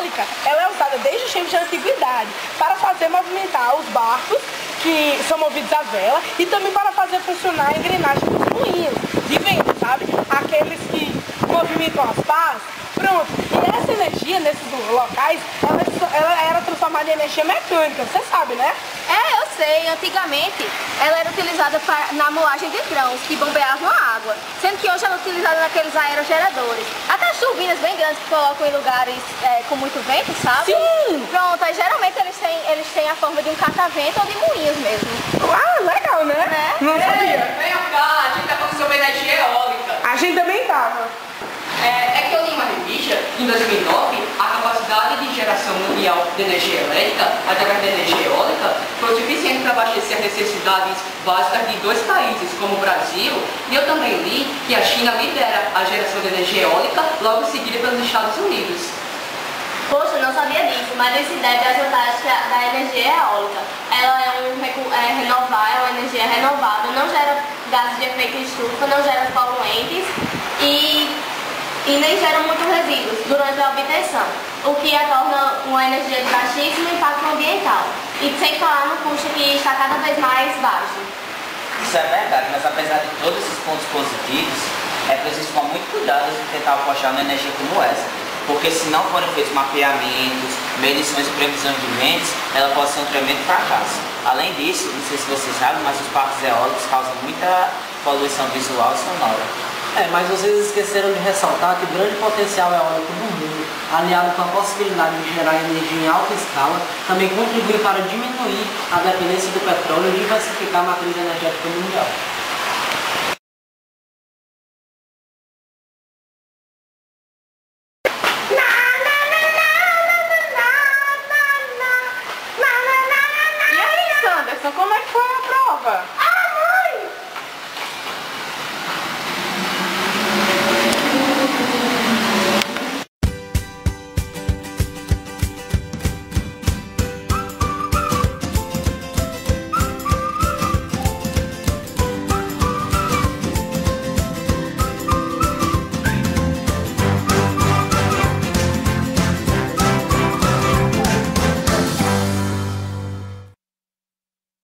eólica, ela é usada desde os tempos de antiguidade para fazer movimentar os barcos que são movidos a vela e também para fazer funcionar a engrenagem dos moinhos de vento, sabe? Aqueles que movimentam as pás. Pronto. E essa energia nesses locais, ela era transformada em energia mecânica, você sabe, né? É, eu sei. Antigamente, ela era utilizada na moagem de grãos, que bombeavam a água. Sendo que hoje ela é utilizada naqueles aerogeradores. Até as turbinas bem grandes que colocam em lugares com muito vento, sabe? Sim! Pronto, aí geralmente eles têm a forma de um catavento ou de moinhos mesmo. Ah, legal, né? Não sabia. Vem cá, a gente tá falando sobre energia eólica. A gente também tava. É que eu li uma revista, em 2009, a capacidade de geração mundial de energia elétrica, através da energia eólica, foi suficiente para abastecer as necessidades básicas de 2 países, como o Brasil, e eu também li que a China lidera a geração de energia eólica, logo seguida pelos Estados Unidos. Poxa, eu não sabia disso, mas isso deve às vantagens da energia eólica. Ela é uma energia renovável, não gera gases de efeito estufa, não gera poluentes e nem gera muitos resíduos durante a obtenção, o que a torna uma energia de baixíssimo impacto ambiental. E sem falar no custo que está cada vez mais baixo. Isso é verdade, mas apesar de todos esses pontos positivos, é preciso tomar muito cuidado em tentar apostar numa energia como essa. Porque se não forem feitos mapeamentos, medições e previsões de ventos, ela pode ser um tremendo fracasso. Além disso, não sei se vocês sabem, mas os parques eólicos causam muita poluição visual e sonora. Mas vocês esqueceram de ressaltar que o grande potencial eólico do mundo, aliado com a possibilidade de gerar energia em alta escala, também contribui para diminuir a dependência do petróleo e diversificar a matriz energética mundial. E aí, Sanderson, como é que foi a prova?